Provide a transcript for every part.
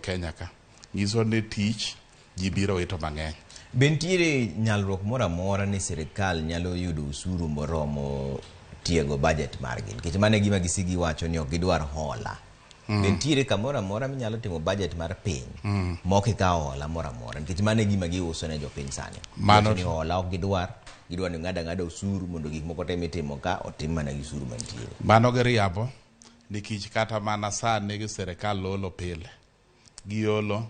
Kenya ka. Nyiso ni tich ji biro wito mang'eny. Bentiere nyalruok moro amora ni sirkal nyalo yudo usuru moromo tiego budget margi. Nikech mano e gima gisigi wacho ni ok gidwar hola. Bentiere kamoro amora minyalo timo budget mar piny mok ikawo hola moro amora. Nikech mano e gima giuso ne jopiny sani. Mano ni hola ok gidwar ni ng'ada usuru mondo gik moko te mitimo ka otim mana gi usuru mantiere. Mano gi riambo nikech kata mana sani gi sirkal olo pile. Giolo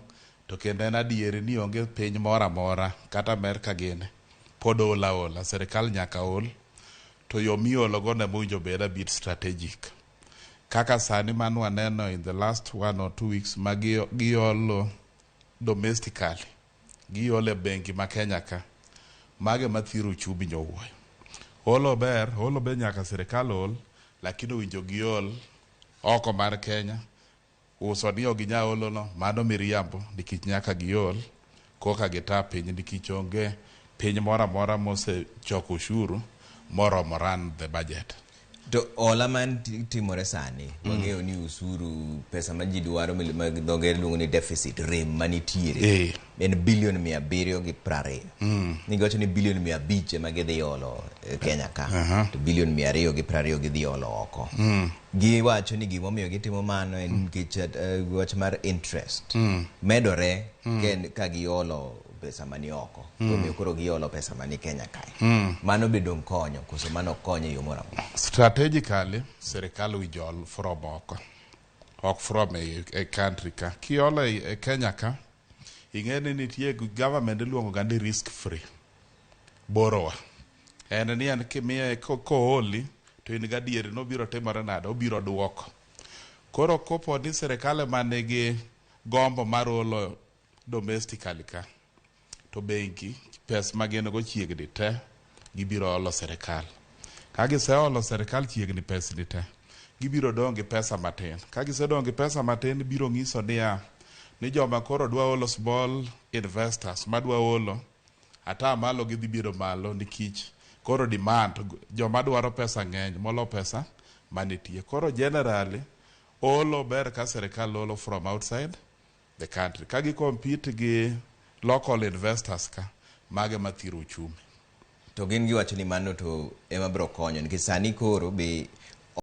to kendo en adieri ni onge piny moro amora kata Amerka gine pod ola. Sirkal nyaka ol to yo miolo go ne mowinjo bed a bit strategic. Kaka sani manu waneno in the last 1 or 2 weeks ma giolo domestically. Giole bengi ma Kenya ka. Mage ma thiro uchumi nyowuoyo. Holo ber nyaka sirkal ol, lakini winjo giol oko mar Kenya. Uso ni oginya olo no, mano miriambo, nikech nyaka giol, koka gita piny nikech onge piny mora mora mose choko ushuru, moromo run the budget. To hola man timore sani, wang'eyo ni usuru pesa ma ji dwaro ma dhongere luongo ni deficit rem manitiere en bilion 720. Nigocho ni bilion 500 ema gidhi olo Kenya ka, to bilion 220 gidhi olo oko. Giwacho ni gimomiyo gitimo mano en nikech wach mar interest medore ka giolo pesa mani oko. Omiyo koro giolo pesa mani Kenya kae. Mano bedo konyo, koso mano konyo yo moro amora. Strategically, sirkal wijol from oko. Ok from a country ka. Kiolo e Kenya ka, ing'eni nitie government luongo gandi risk free borrower. En ni an kimiye koholi to in gadieri no biro timore nade, obiro duoko. Koro kopo ni sirkal manigi gombo mar olo domestically ka, to bengi pes mageno go chiegni te gibiro olo sirkal. Ka giseolo sirkal chiegni pes ni te, gibiro dongi pesa matin. Ka gisedongi pesa matin biro ng'iso ni joma koro dwa olo small investors madwa olo ata malo gidhi biro malo nikech koro demand joma dwaro pesa ng'eny molo pesa manitie. Koro generally olo ber ka sirkal olo from outside the country. Ka gi compete gi local investors ka, mage mathiro uchumi. To gin giwacho ni mano to ema biro konyo nikech sani koro be